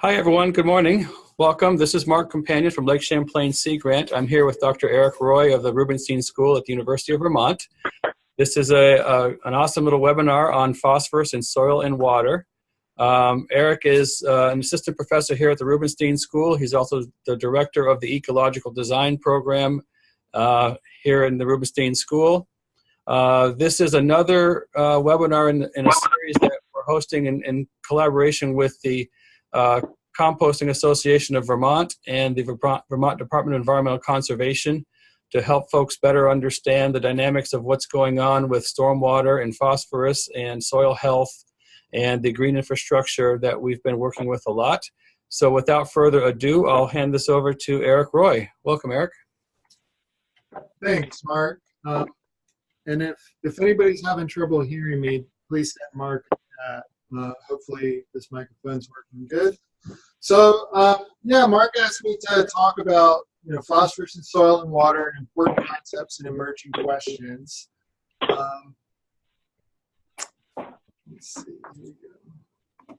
Hi, everyone. Good morning. Welcome. This is Mark Companion from Lake Champlain Sea Grant. I'm here with Dr. Eric Roy of the Rubenstein School at the University of Vermont. This is an awesome little webinar on phosphorus in soil and water. Eric is an assistant professor here at the Rubenstein School. He's also the director of the Ecological Design Program here in the Rubenstein School. This is another webinar in a series that we're hosting in collaboration with the Composting Association of Vermont and the Vermont Department of Environmental Conservation to help folks better understand the dynamics of what's going on with stormwater and phosphorus and soil health and the green infrastructure that we've been working with a lot. So without further ado, I'll hand this over to Eric Roy. Welcome, Eric. Thanks, Mark. And if anybody's having trouble hearing me, please send Mark that. Hopefully this microphone's working good. So yeah, Mark asked me to talk about phosphorus in soil and water and important concepts and emerging questions. Let's see, here we go.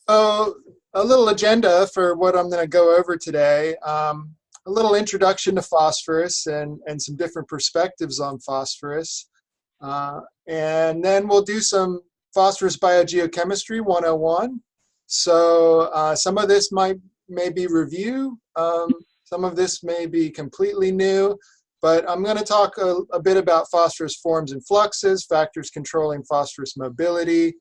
So a little agenda for what I'm going to go over today. A little introduction to phosphorus and some different perspectives on phosphorus. And then we'll do some Phosphorus Biogeochemistry 101. So some of this may be review, some of this may be completely new, but I'm going to talk a bit about phosphorus forms and fluxes, factors controlling phosphorus mobility,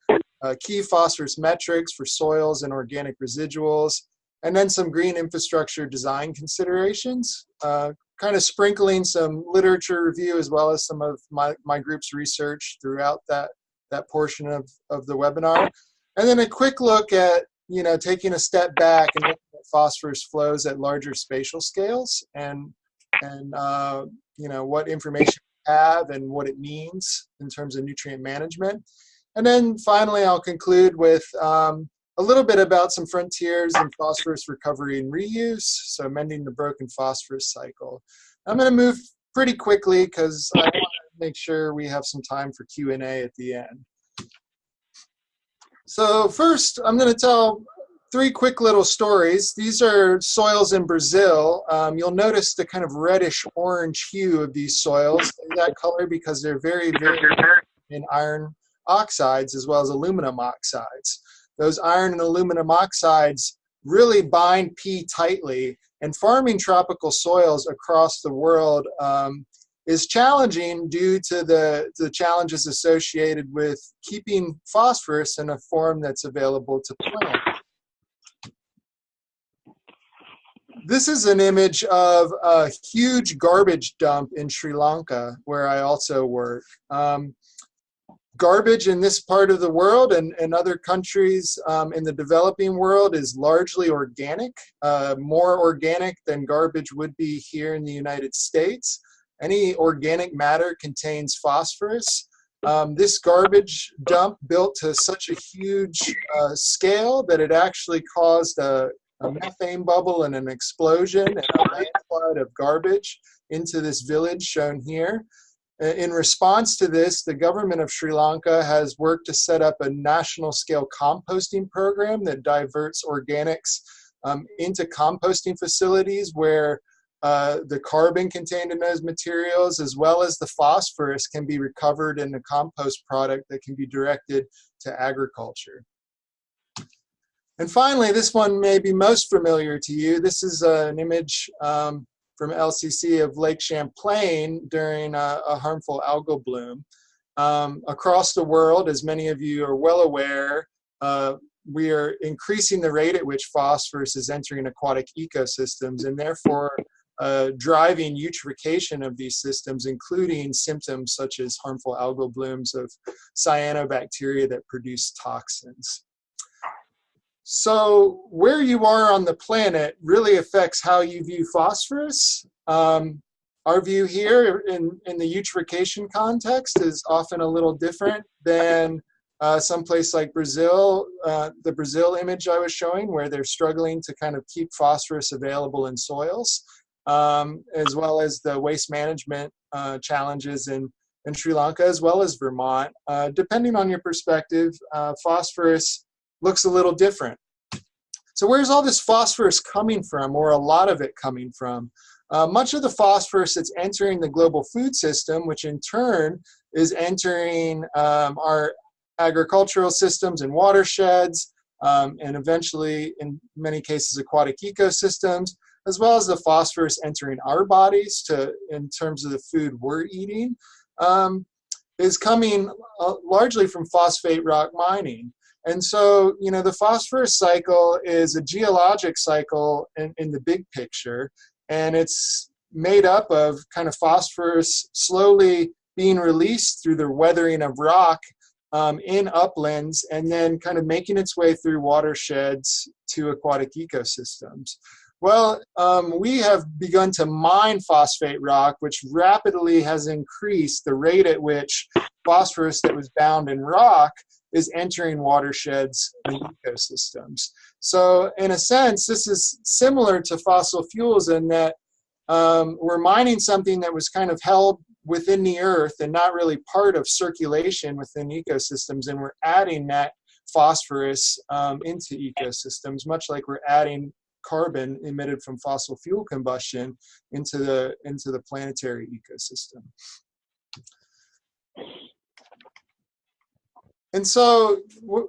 key phosphorus metrics for soils and organic residuals, and then some green infrastructure design considerations, kind of sprinkling some literature review as well as some of my group's research throughout that portion of the webinar. And then a quick look at, taking a step back and looking at phosphorus flows at larger spatial scales and what information we have and what it means in terms of nutrient management. And then finally, I'll conclude with a little bit about some frontiers in phosphorus recovery and reuse, so mending the broken phosphorus cycle. I'm going to move pretty quickly because I want to make sure we have some time for Q&A at the end. So first, I'm going to tell three quick little stories. These are soils in Brazil. You'll notice the kind of reddish-orange hue of these soils. They're that color because they're very, very in iron oxides as well as aluminum oxides. Those iron and aluminum oxides really bind P tightly, and farming tropical soils across the world is challenging due to the challenges associated with keeping phosphorus in a form that's available to plants. This is an image of a huge garbage dump in Sri Lanka, where I also work. Garbage in this part of the world and other countries in the developing world is largely organic, more organic than garbage would be here in the United States. Any organic matter contains phosphorus. This garbage dump built to such a huge scale that it actually caused a methane bubble and an explosion and a landslide of garbage into this village shown here. In response to this, the government of Sri Lanka has worked to set up a national scale composting program that diverts organics into composting facilities where the carbon contained in those materials as well as the phosphorus can be recovered in a compost product that can be directed to agriculture. And finally, this one may be most familiar to you. This is an image from LCC of Lake Champlain during a harmful algal bloom. Across the world, as many of you are well aware, we are increasing the rate at which phosphorus is entering aquatic ecosystems and therefore driving eutrophication of these systems, including symptoms such as harmful algal blooms of cyanobacteria that produce toxins. So where you are on the planet really affects how you view phosphorus. Our view here in the eutrophication context is often a little different than someplace like Brazil, the Brazil image I was showing, where they're struggling to kind of keep phosphorus available in soils, as well as the waste management challenges in Sri Lanka, as well as Vermont. Depending on your perspective, phosphorus looks a little different. So where's all this phosphorus coming from, or a lot of it coming from? Much of the phosphorus that's entering the global food system, which in turn is entering our agricultural systems and watersheds, and eventually, in many cases, aquatic ecosystems, as well as the phosphorus entering our bodies in terms of the food we're eating, is coming largely from phosphate rock mining. And so, you know, the phosphorus cycle is a geologic cycle in the big picture, and it's made up of kind of phosphorus slowly being released through the weathering of rock in uplands, and then kind of making its way through watersheds to aquatic ecosystems. Well, we have begun to mine phosphate rock, which rapidly has increased the rate at which phosphorus that was bound in rock is entering watersheds and ecosystems. So in a sense, this is similar to fossil fuels in that we're mining something that was kind of held within the earth and not really part of circulation within ecosystems, and we're adding that phosphorus into ecosystems, much like we're adding carbon emitted from fossil fuel combustion into the planetary ecosystem. And so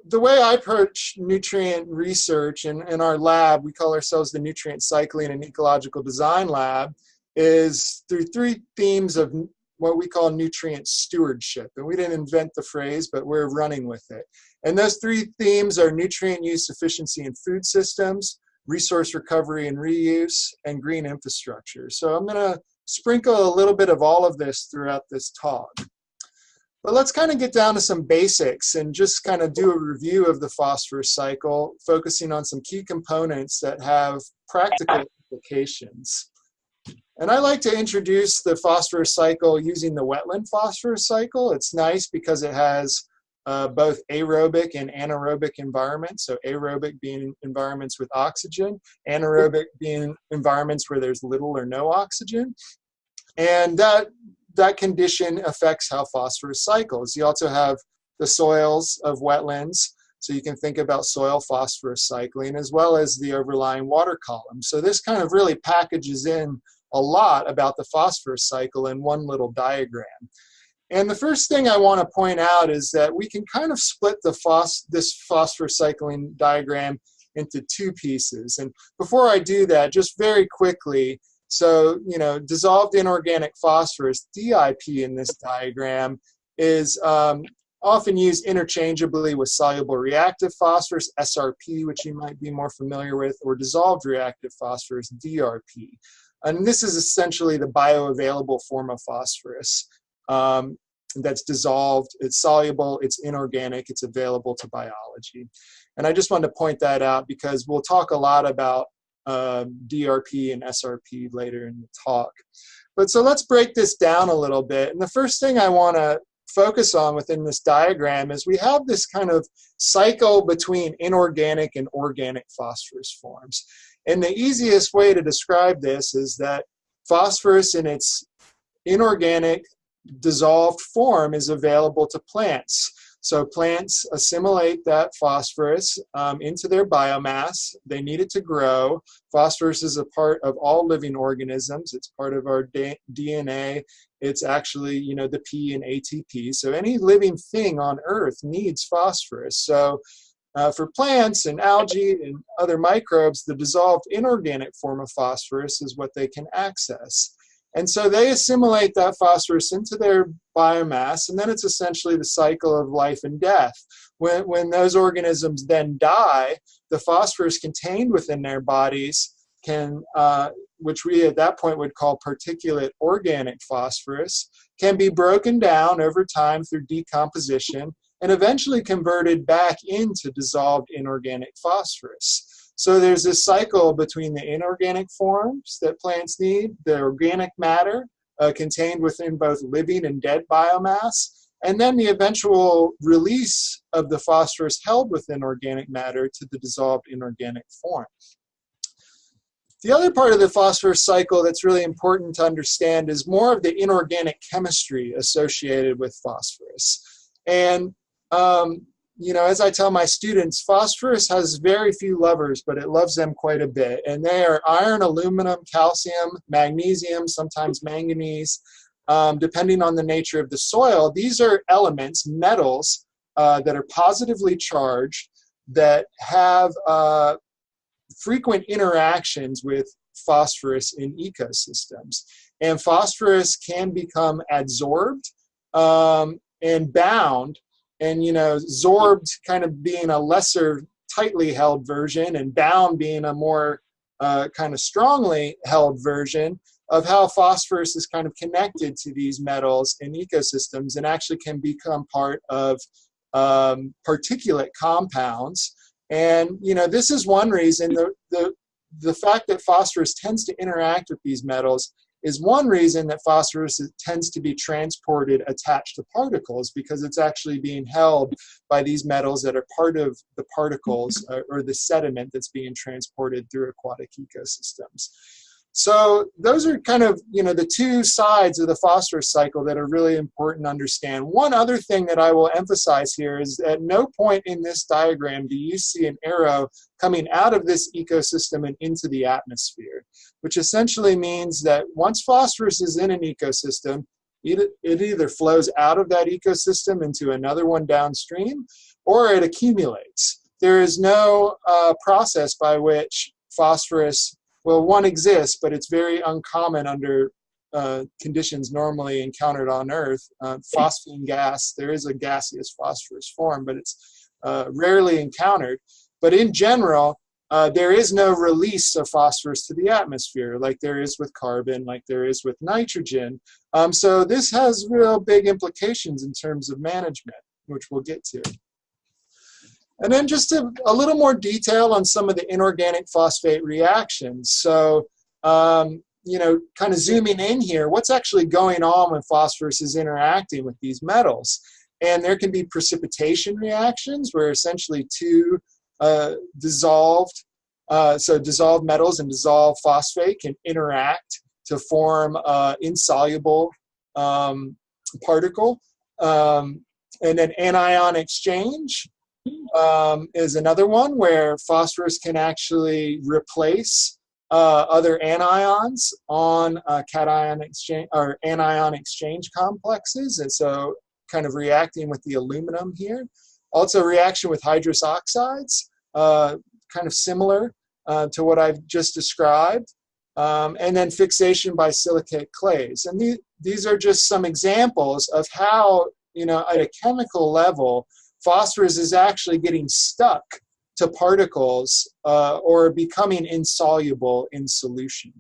the way I approach nutrient research in our lab, we call ourselves the Nutrient Cycling and Ecological Design Lab, is through three themes of what we call nutrient stewardship. And we didn't invent the phrase, but we're running with it. And those three themes are nutrient use efficiency in food systems, resource recovery and reuse, and green infrastructure. So I'm going to sprinkle a little bit of all of this throughout this talk. But let's kind of get down to some basics and just kind of do a review of the phosphorus cycle, focusing on some key components that have practical implications. And I like to introduce the phosphorus cycle using the wetland phosphorus cycle. It's nice because it has both aerobic and anaerobic environments. So aerobic being environments with oxygen, anaerobic being environments where there's little or no oxygen. And that condition affects how phosphorus cycles. You also have the soils of wetlands, so you can think about soil phosphorus cycling, as well as the overlying water column. So this kind of really packages in a lot about the phosphorus cycle in one little diagram. And the first thing I want to point out is that we can kind of split this phosphorus cycling diagram into two pieces. And before I do that, just very quickly, so, you know, dissolved inorganic phosphorus, DIP in this diagram, is often used interchangeably with soluble reactive phosphorus, SRP, which you might be more familiar with, or dissolved reactive phosphorus, DRP. And this is essentially the bioavailable form of phosphorus that's dissolved, it's soluble, it's inorganic, it's available to biology. And I just wanted to point that out because we'll talk a lot about DRP and SRP later in the talk. But so let's break this down a little bit. And the first thing I want to focus on within this diagram is we have this kind of cycle between inorganic and organic phosphorus forms. And the easiest way to describe this is that phosphorus in its inorganic dissolved form is available to plants. So plants assimilate that phosphorus into their biomass. They need it to grow. Phosphorus is a part of all living organisms. It's part of our DNA. It's actually, you know, the P in ATP. So any living thing on Earth needs phosphorus. So for plants and algae and other microbes, the dissolved inorganic form of phosphorus is what they can access. And so they assimilate that phosphorus into their biomass, and then it's essentially the cycle of life and death. When those organisms then die, the phosphorus contained within their bodies can, which we at that point would call particulate organic phosphorus, can be broken down over time through decomposition and eventually converted back into dissolved inorganic phosphorus. So there's this cycle between the inorganic forms that plants need, the organic matter contained within both living and dead biomass, and then the eventual release of the phosphorus held within organic matter to the dissolved inorganic form. The other part of the phosphorus cycle that's really important to understand is more of the inorganic chemistry associated with phosphorus. And as I tell my students, phosphorus has very few lovers, but it loves them quite a bit. And they are iron, aluminum, calcium, magnesium, sometimes manganese, depending on the nature of the soil. These are elements, metals, that are positively charged, that have frequent interactions with phosphorus in ecosystems. And phosphorus can become adsorbed and bound. And, absorbed kind of being a lesser tightly held version, and bound being a more kind of strongly held version of how phosphorus is kind of connected to these metals in ecosystems, and actually can become part of particulate compounds. And, this is one reason the fact that phosphorus tends to interact with these metals is one reason that phosphorus tends to be transported attached to particles, because it's actually being held by these metals that are part of the particles or the sediment that's being transported through aquatic ecosystems. So those are kind of, the two sides of the phosphorus cycle that are really important to understand. One other thing that I will emphasize here is at no point in this diagram do you see an arrow coming out of this ecosystem and into the atmosphere, which essentially means that once phosphorus is in an ecosystem, it either flows out of that ecosystem into another one downstream, or it accumulates. There is no process by which phosphorus, well, one exists, but it's very uncommon under conditions normally encountered on Earth. Phosphine gas, there is a gaseous phosphorus form, but it's rarely encountered. But in general, there is no release of phosphorus to the atmosphere like there is with carbon, like there is with nitrogen. So this has real big implications in terms of management, which we'll get to. And then just a little more detail on some of the inorganic phosphate reactions. So, kind of zooming in here, what's actually going on when phosphorus is interacting with these metals? And there can be precipitation reactions where essentially two dissolved metals and dissolved phosphate can interact to form insoluble particle. And then anion exchange is another one where phosphorus can actually replace other anions on cation exchange or anion exchange complexes, and so kind of reacting with the aluminum here. Also reaction with hydrous oxides, kind of similar to what I've just described, and then fixation by silicate clays. And these are just some examples of how, at a chemical level, phosphorus is actually getting stuck to particles or becoming insoluble in solution.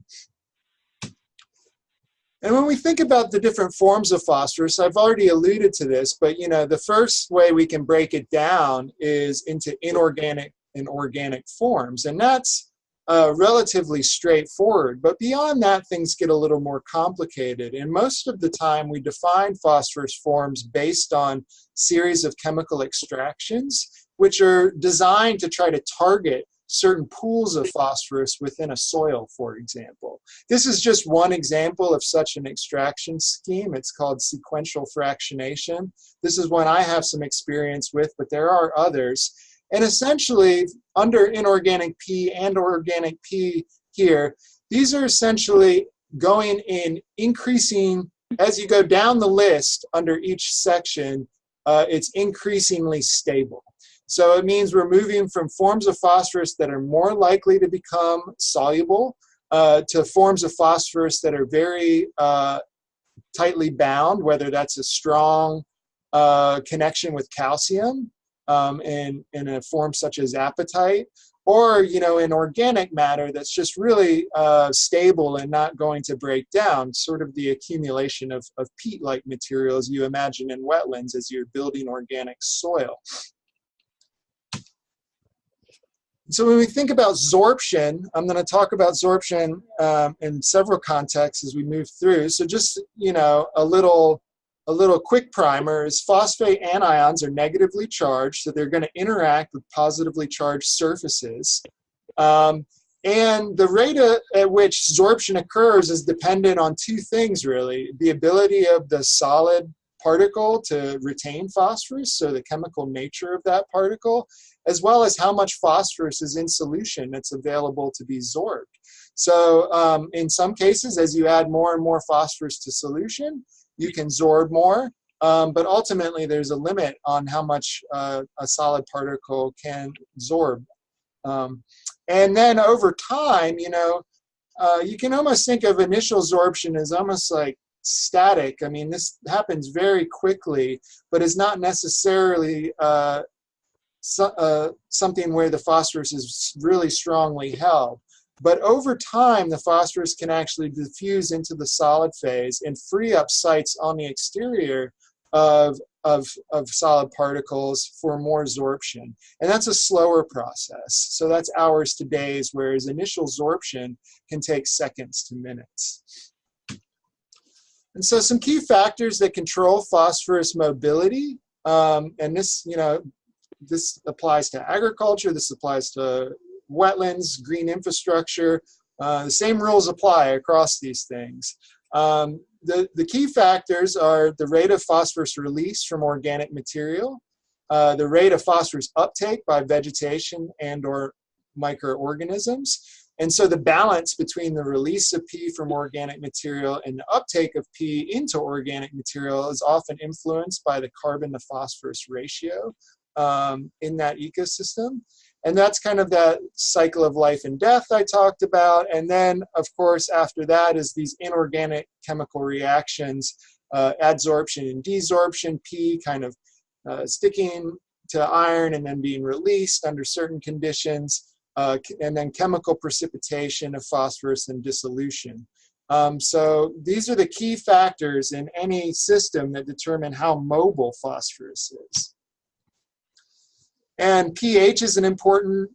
And when we think about the different forms of phosphorus, I've already alluded to this, but the first way we can break it down is into inorganic and organic forms, and that's relatively straightforward. But beyond that, things get a little more complicated. And most of the time, we define phosphorus forms based on series of chemical extractions, which are designed to try to target certain pools of phosphorus within a soil, for example. This is just one example of such an extraction scheme. It's called sequential fractionation. This is one I have some experience with, but there are others. And essentially, under inorganic P and organic P here, these are essentially going in increasing, as you go down the list under each section, it's increasingly stable. So it means we're moving from forms of phosphorus that are more likely to become soluble to forms of phosphorus that are very tightly bound, whether that's a strong connection with calcium in a form such as apatite, or in organic matter that's just really stable and not going to break down, sort of the accumulation of peat-like materials you imagine in wetlands as you're building organic soil. So when we think about sorption, I'm going to talk about sorption in several contexts as we move through. So just a little quick primer is phosphate anions are negatively charged, so they're going to interact with positively charged surfaces. And the rate at which sorption occurs is dependent on two things, really. The ability of the solid particle to retain phosphorus, so the chemical nature of that particle, as well as how much phosphorus is in solution that's available to be sorbed. So in some cases, as you add more and more phosphorus to solution, you can sorb more, but ultimately there's a limit on how much a solid particle can sorb. And then over time, you know, you can almost think of initial sorption as almost like static. I mean, this happens very quickly, but is not necessarily something where the phosphorus is really strongly held. But over time, the phosphorus can actually diffuse into the solid phase and free up sites on the exterior of solid particles for more sorption. And that's a slower process. So that's hours to days, whereas initial sorption can take seconds to minutes. And so some key factors that control phosphorus mobility, and this, you know, this applies to agriculture, this applies to wetlands, green infrastructure. The same rules apply across these things. The key factors are the rate of phosphorus release from organic material, the rate of phosphorus uptake by vegetation and or microorganisms. And so the balance between the release of P from organic material and the uptake of P into organic material is often influenced by the carbon to phosphorus ratio in that ecosystem. And that's kind of that cycle of life and death I talked about. And then, of course, after that is these inorganic chemical reactions, adsorption and desorption, P kind of sticking to iron and then being released under certain conditions, and then chemical precipitation of phosphorus and dissolution. So these are the key factors in any system that determine how mobile phosphorus is. And pH is an important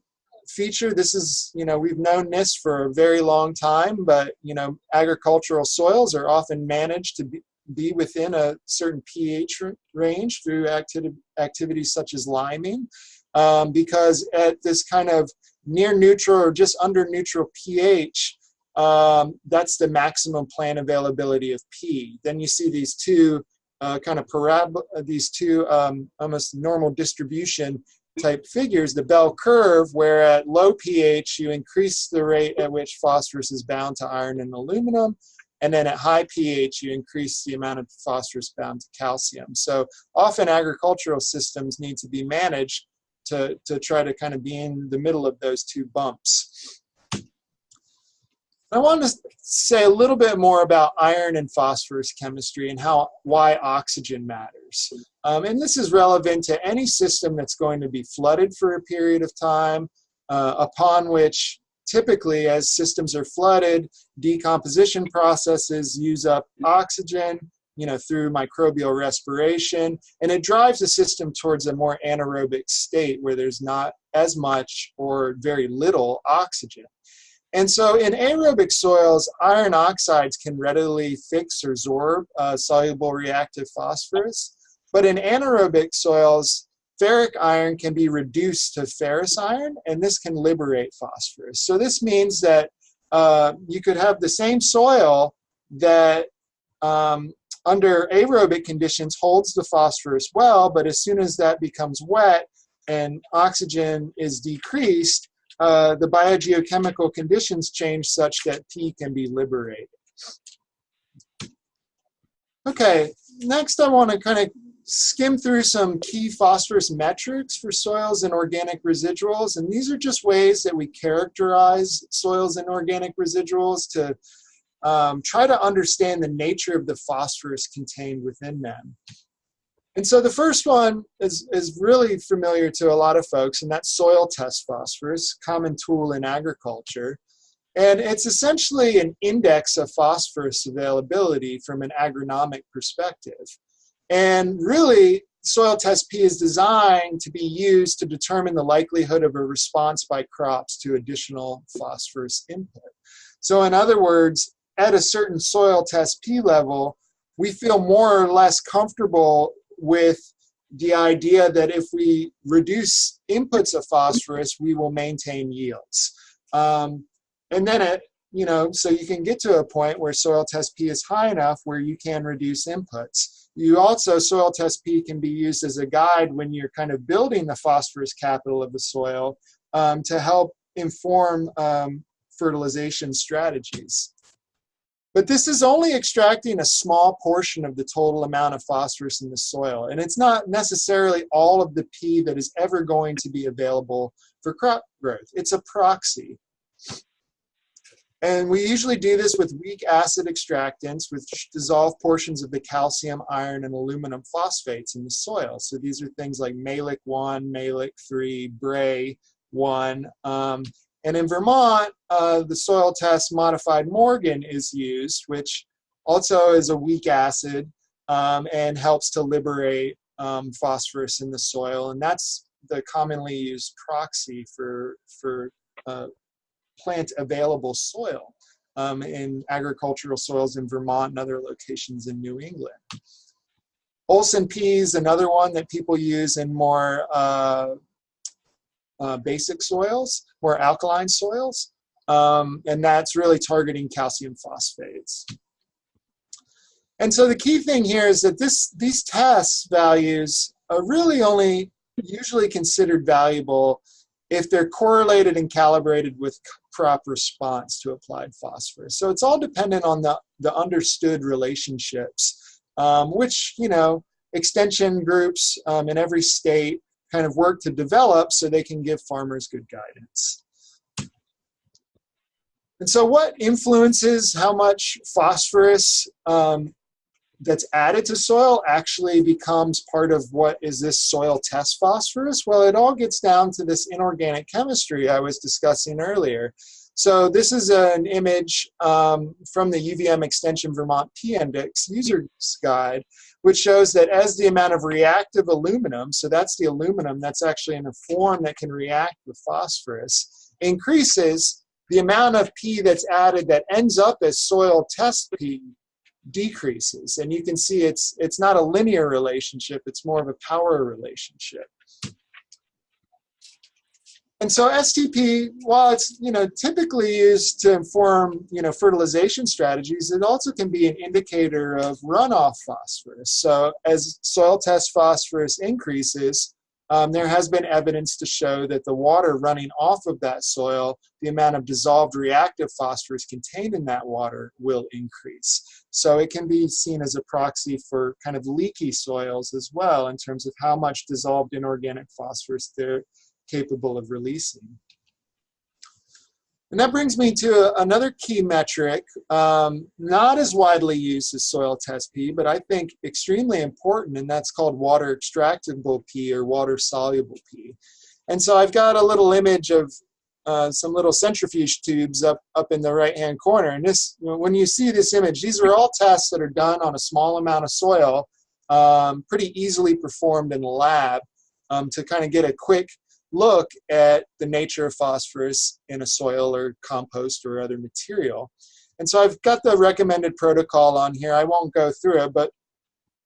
feature. This is, you know, we've known this for a very long time, but, you know, agricultural soils are often managed to be within a certain pH range through activities such as liming, because at this kind of near neutral or just under neutral pH, that's the maximum plant availability of P. Then you see these two kind of these two almost normal distribution type figures, the bell curve, where at low pH you increase the rate at which phosphorus is bound to iron and aluminum, and then at high pH you increase the amount of phosphorus bound to calcium. So often agricultural systems need to be managed to try to kind of be in the middle of those two bumps. I want to say a little bit more about iron and phosphorus chemistry and why oxygen matters. And this is relevant to any system that's going to be flooded for a period of time, upon which typically as systems are flooded, decomposition processes use up oxygen, you know, through microbial respiration, and it drives the system towards a more anaerobic state where there's not as much or very little oxygen. And so in aerobic soils, iron oxides can readily fix or sorb soluble reactive phosphorus. But in anaerobic soils, ferric iron can be reduced to ferrous iron, and this can liberate phosphorus. So this means that you could have the same soil that under aerobic conditions holds the phosphorus well, but as soon as that becomes wet and oxygen is decreased, the biogeochemical conditions change such that P can be liberated. Okay, next I want to kind of skim through some key phosphorus metrics for soils and organic residuals, and these are just ways that we characterize soils and organic residuals to try to understand the nature of the phosphorus contained within them. And so the first one is really familiar to a lot of folks, and that's soil test phosphorus, common tool in agriculture. And it's essentially an index of phosphorus availability from an agronomic perspective. And really, soil test P is designed to be used to determine the likelihood of a response by crops to additional phosphorus input. So in other words, at a certain soil test P level, we feel more or less comfortable with the idea that if we reduce inputs of phosphorus, we will maintain yields. And then at so you can get to a point where soil test P is high enough where you can reduce inputs. Soil test P can be used as a guide when you're kind of building the phosphorus capital of the soil to help inform fertilization strategies. But this is only extracting a small portion of the total amount of phosphorus in the soil. And it's not necessarily all of the P that is ever going to be available for crop growth. It's a proxy. And we usually do this with weak acid extractants, which dissolve portions of the calcium, iron, and aluminum phosphates in the soil. So these are things like Malic 1, Malic 3, Bray 1. And in Vermont, the soil test modified Morgan is used, which also is a weak acid and helps to liberate phosphorus in the soil. And that's the commonly used proxy for plant available soil in agricultural soils in Vermont and other locations in New England. Olsen P is another one that people use in more basic soils, more alkaline soils, and that's really targeting calcium phosphates. And so the key thing here is that these test values are really only usually considered valuable if they're correlated and calibrated with crop response to applied phosphorus. So it's all dependent on the understood relationships, which, extension groups in every state kind of work to develop so they can give farmers good guidance. And so what influences how much phosphorus that's added to soil actually becomes part of what is this soil test phosphorus? Well, it all gets down to this inorganic chemistry I was discussing earlier. So this is an image from the UVM Extension Vermont P-Index User's Guide, which shows that as the amount of reactive aluminum, so that's the aluminum that's actually in a form that can react with phosphorus, increases, the amount of P that's added that ends up as soil test P decreases. And you can see it's not a linear relationship, it's more of a power relationship. And so STP, while it's typically used to inform fertilization strategies, it also can be an indicator of runoff phosphorus. So as soil test phosphorus increases, there has been evidence to show that the water running off of that soil, the amount of dissolved reactive phosphorus contained in that water will increase. So it can be seen as a proxy for kind of leaky soils as well in terms of how much dissolved inorganic phosphorus they're capable of releasing. And that brings me to another key metric, not as widely used as soil test P, but I think extremely important, and that's called water extractable P or water soluble P. And so I've got a little image of some little centrifuge tubes up in the right-hand corner. And this, when you see this image, these are all tests that are done on a small amount of soil, pretty easily performed in the lab to kind of get a quick look at the nature of phosphorus in a soil or compost or other material. And so I've got the recommended protocol on here. I won't go through it, but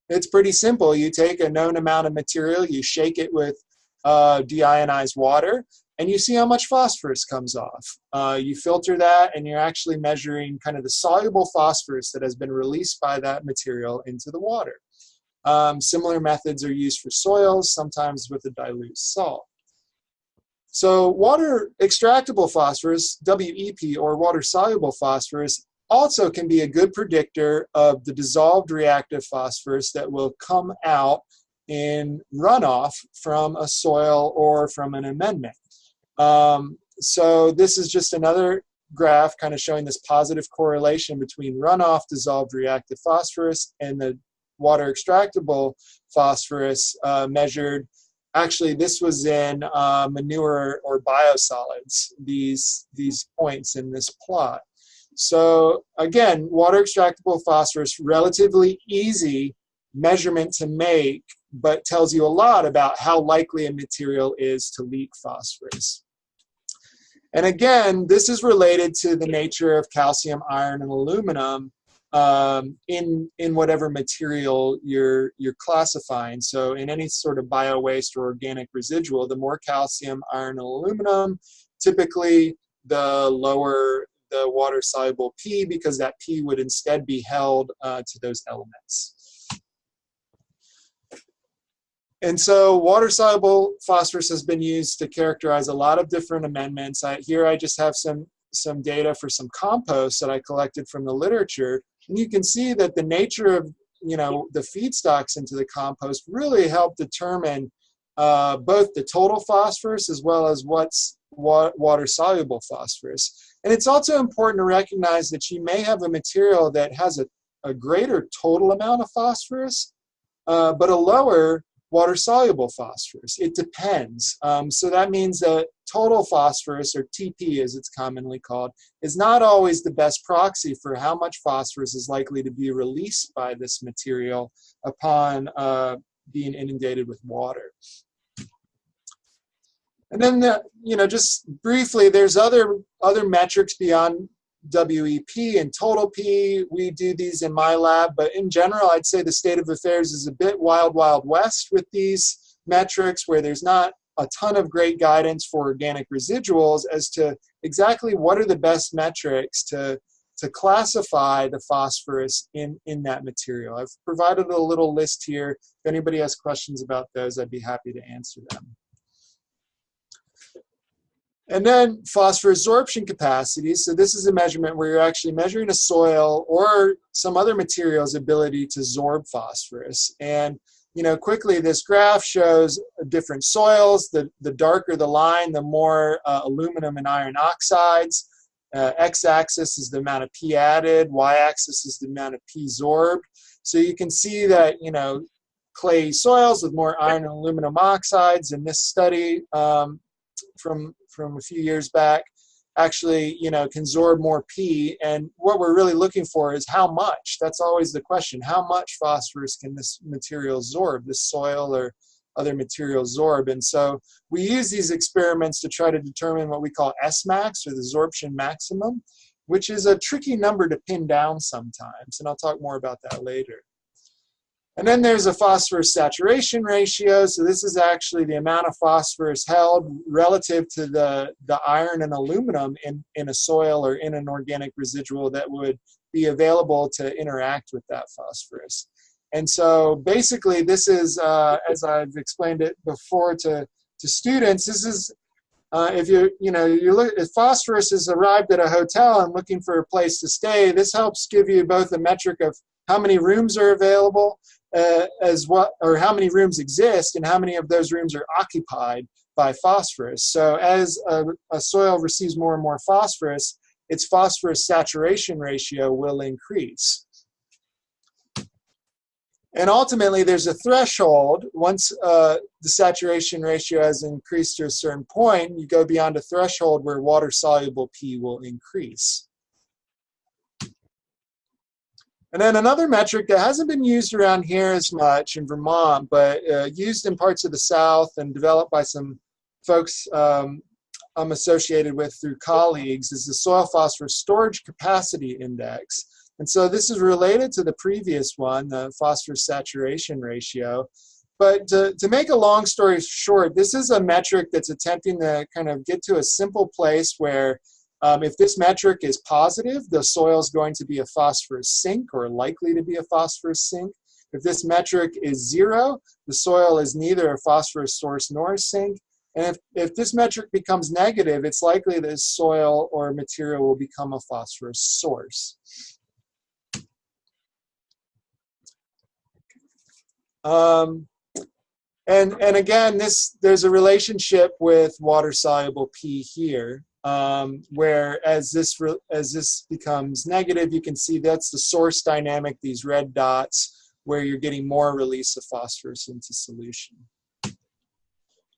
it's pretty simple. You take a known amount of material, you shake it with deionized water, and you see how much phosphorus comes off. You filter that, and you're actually measuring kind of the soluble phosphorus that has been released by that material into the water. Similar methods are used for soils, sometimes with a dilute salt. So water extractable phosphorus, WEP, or water soluble phosphorus, also can be a good predictor of the dissolved reactive phosphorus that will come out in runoff from a soil or from an amendment. So this is just another graph kind of showing this positive correlation between runoff dissolved reactive phosphorus and the water extractable phosphorus measured. Actually, this was in manure or biosolids, these points in this plot. So again, water extractable phosphorus, relatively easy measurement to make, but tells you a lot about how likely a material is to leak phosphorus. And again, this is related to the nature of calcium, iron, and aluminum in whatever material you're classifying. So in any sort of bio-waste or organic residual, the more calcium, iron, and aluminum, typically the lower the water-soluble P, because that P would instead be held to those elements. And so water-soluble phosphorus has been used to characterize a lot of different amendments. Here I just have some data for some compost that I collected from the literature. And you can see that the nature of, the feedstocks into the compost really help determine both the total phosphorus as well as what's water-soluble phosphorus. And it's also important to recognize that you may have a material that has a greater total amount of phosphorus, but a lower water-soluble phosphorus. It depends. So that means that total phosphorus, or TP as it's commonly called, is not always the best proxy for how much phosphorus is likely to be released by this material upon being inundated with water. And then, just briefly, there's other metrics beyond WEP and total P. We do these in my lab, but in general, I'd say the state of affairs is a bit wild, wild west with these metrics, where there's not a ton of great guidance for organic residuals as to exactly what are the best metrics to classify the phosphorus in that material. I've provided a little list here. If anybody has questions about those, I'd be happy to answer them. And then phosphorus absorption capacity. So this is a measurement where you're actually measuring a soil or some other material's ability to absorb phosphorus. And quickly, this graph shows different soils. The darker the line, the more aluminum and iron oxides. X-axis is the amount of P added. Y-axis is the amount of P absorbed. So you can see that, clay soils with more iron and aluminum oxides in this study from a few years back actually, can absorb more P. And what we're really looking for is how much. That's always the question. How much phosphorus can this material absorb, this soil or other material absorb? And so we use these experiments to try to determine what we call S-max, or the absorption maximum, which is a tricky number to pin down sometimes. And I'll talk more about that later. And then there's a phosphorus saturation ratio. So this is actually the amount of phosphorus held relative to the iron and aluminum in a soil or in an organic residual that would be available to interact with that phosphorus. And so basically this is, as I've explained it before to students, this is if phosphorus has arrived at a hotel and looking for a place to stay, this helps give you both a metric of how many rooms are available, or how many rooms exist, and how many of those rooms are occupied by phosphorus. So as a soil receives more and more phosphorus, its phosphorus saturation ratio will increase. And ultimately, there's a threshold. Once the saturation ratio has increased to a certain point, you go beyond a threshold where water-soluble P will increase. And then another metric that hasn't been used around here as much in Vermont, but used in parts of the South and developed by some folks I'm associated with through colleagues, is the Soil Phosphorus Storage Capacity Index. And so this is related to the previous one, the phosphorus saturation ratio. But to make a long story short, this is a metric that's attempting to kind of get to a simple place where if this metric is positive, the soil is going to be a phosphorus sink, or likely to be a phosphorus sink. If this metric is 0, the soil is neither a phosphorus source nor a sink. And if this metric becomes negative, it's likely that soil or material will become a phosphorus source. And again, there's a relationship with water-soluble P here. Where as this becomes negative, you can see that's the source dynamic, these red dots, where you're getting more release of phosphorus into solution.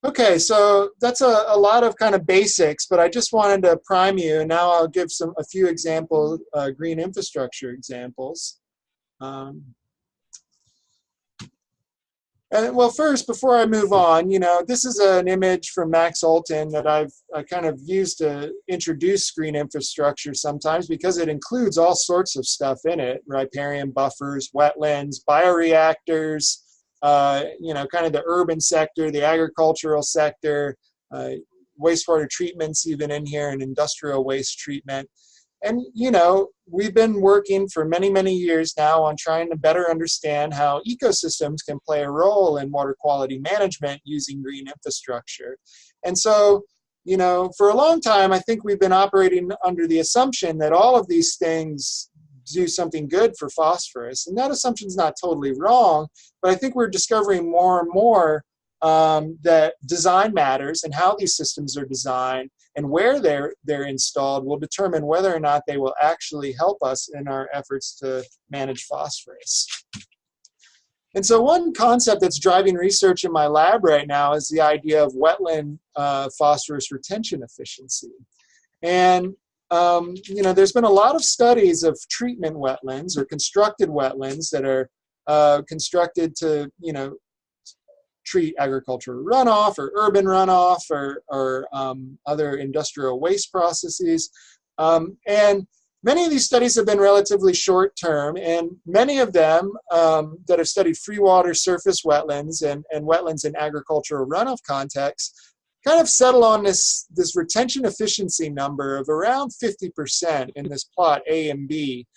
Okay, so that's a lot of kind of basics, but I just wanted to prime you, and now I'll give a few example green infrastructure examples. Well, first, before I move on, this is an image from Max Olton that I kind of used to introduce green infrastructure sometimes, because it includes all sorts of stuff in it: riparian buffers, wetlands, bioreactors, kind of the urban sector, the agricultural sector, wastewater treatments even in here, and industrial waste treatment. And, you know, we've been working for many, many years now on trying to better understand how ecosystems can play a role in water quality management using green infrastructure. And so, you know, for a long time, I think we've been operating under the assumption that all of these things do something good for phosphorus. And that assumption is not totally wrong, but I think we're discovering more and more that design matters, and how these systems are designed and where they're installed will determine whether or not they will actually help us in our efforts to manage phosphorus. And so one concept that's driving research in my lab right now is the idea of wetland phosphorus retention efficiency. And you know, there's been a lot of studies of treatment wetlands or constructed wetlands that are constructed to, you know, treat agricultural runoff or urban runoff or other industrial waste processes. And many of these studies have been relatively short term, and many of them that have studied free water surface wetlands and wetlands in agricultural runoff contexts kind of settle on this retention efficiency number of around 50% in this plot A and B,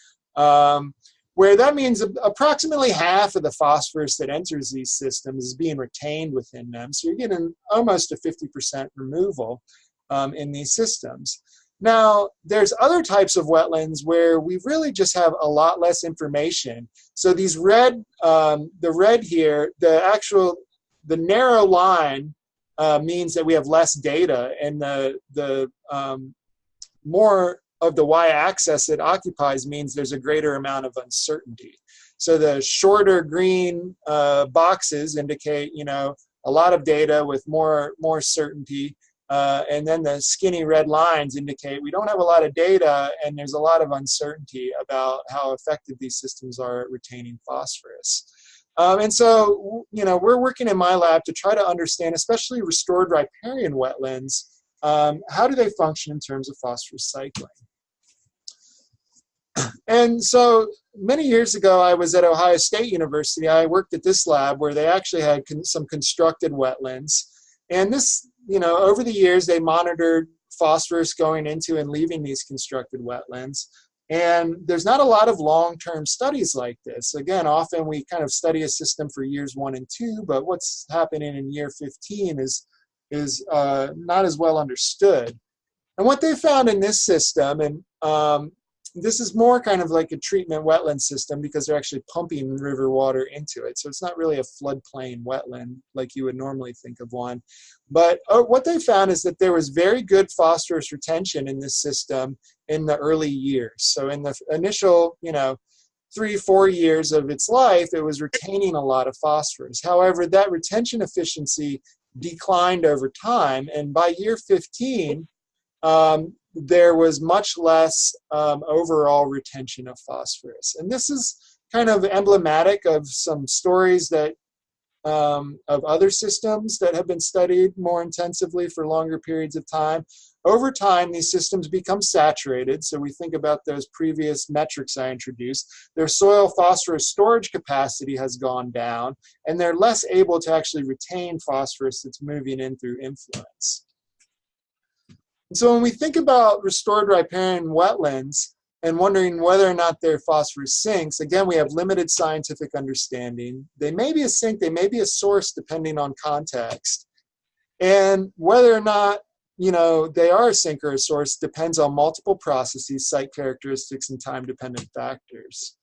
where that means approximately half of the phosphorus that enters these systems is being retained within them. So you're getting almost a 50% removal in these systems. Now, there's other types of wetlands where we really just have a lot less information. So these red, the red here, the narrow line means that we have less data, and the more of the y-axis it occupies means there's a greater amount of uncertainty. So the shorter green boxes indicate, you know, a lot of data with more certainty, and then the skinny red lines indicate we don't have a lot of data and there's a lot of uncertainty about how effective these systems are at retaining phosphorus. And so, you know, we're working in my lab to try to understand, especially restored riparian wetlands, how do they function in terms of phosphorus cycling? And so many years ago, I was at Ohio State University. I worked at this lab where they actually had some constructed wetlands. And this, you know, over the years, they monitored phosphorus going into and leaving these constructed wetlands. And there's not a lot of long-term studies like this. Again, often we kind of study a system for years 1 and 2, but what's happening in year 15 is not as well understood. And what they found in this system, and this is more kind of like a treatment wetland system because they're actually pumping river water into it. So it's not really a floodplain wetland like you would normally think of one. But what they found is that there was very good phosphorus retention in this system in the early years. So in the initial, you know, 3-4 years of its life, it was retaining a lot of phosphorus. However, that retention efficiency declined over time. And by year 15, there was much less overall retention of phosphorus. And this is kind of emblematic of some stories that of other systems that have been studied more intensively for longer periods of time. Over time, these systems become saturated. So we think about those previous metrics I introduced. Their soil phosphorus storage capacity has gone down, and they're less able to actually retain phosphorus that's moving in through influence. And so when we think about restored riparian wetlands and wondering whether or not their phosphorus sinks, again, we have limited scientific understanding. They may be a sink, they may be a source depending on context. And whether or not, you know, they are a sink or a source depends on multiple processes, site characteristics, and time-dependent factors.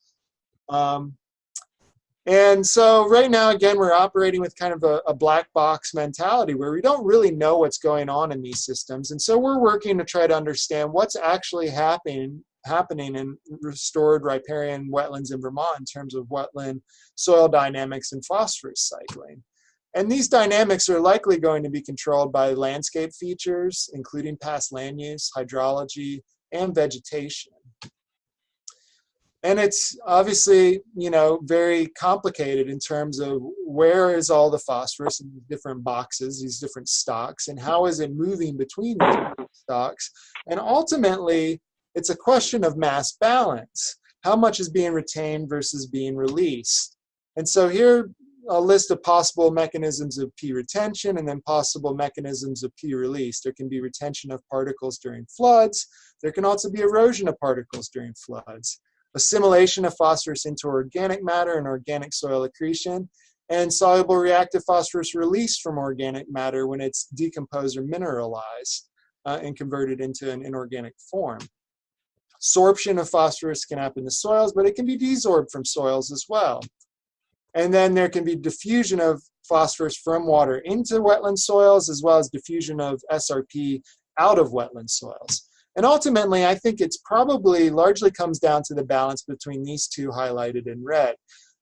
And so right now, again, we're operating with kind of a black box mentality where we don't really know what's going on in these systems. And so we're working to try to understand what's actually happening in restored riparian wetlands in Vermont in terms of wetland soil dynamics and phosphorus cycling. And these dynamics are likely going to be controlled by landscape features, including past land use, hydrology, and vegetation. And it's obviously, you know, very complicated in terms of where is all the phosphorus in these different boxes, these different stocks, and how is it moving between these different stocks. And ultimately, it's a question of mass balance. How much is being retained versus being released? And so here, a list of possible mechanisms of P retention and then possible mechanisms of P release. There can be retention of particles during floods. There can also be erosion of particles during floods, assimilation of phosphorus into organic matter and organic soil accretion, and soluble reactive phosphorus released from organic matter when it's decomposed or mineralized and converted into an inorganic form. Sorption of phosphorus can happen to soils, but it can be desorbed from soils as well. And then there can be diffusion of phosphorus from water into wetland soils, as well as diffusion of SRP out of wetland soils. And ultimately, I think it's probably largely comes down to the balance between these two highlighted in red.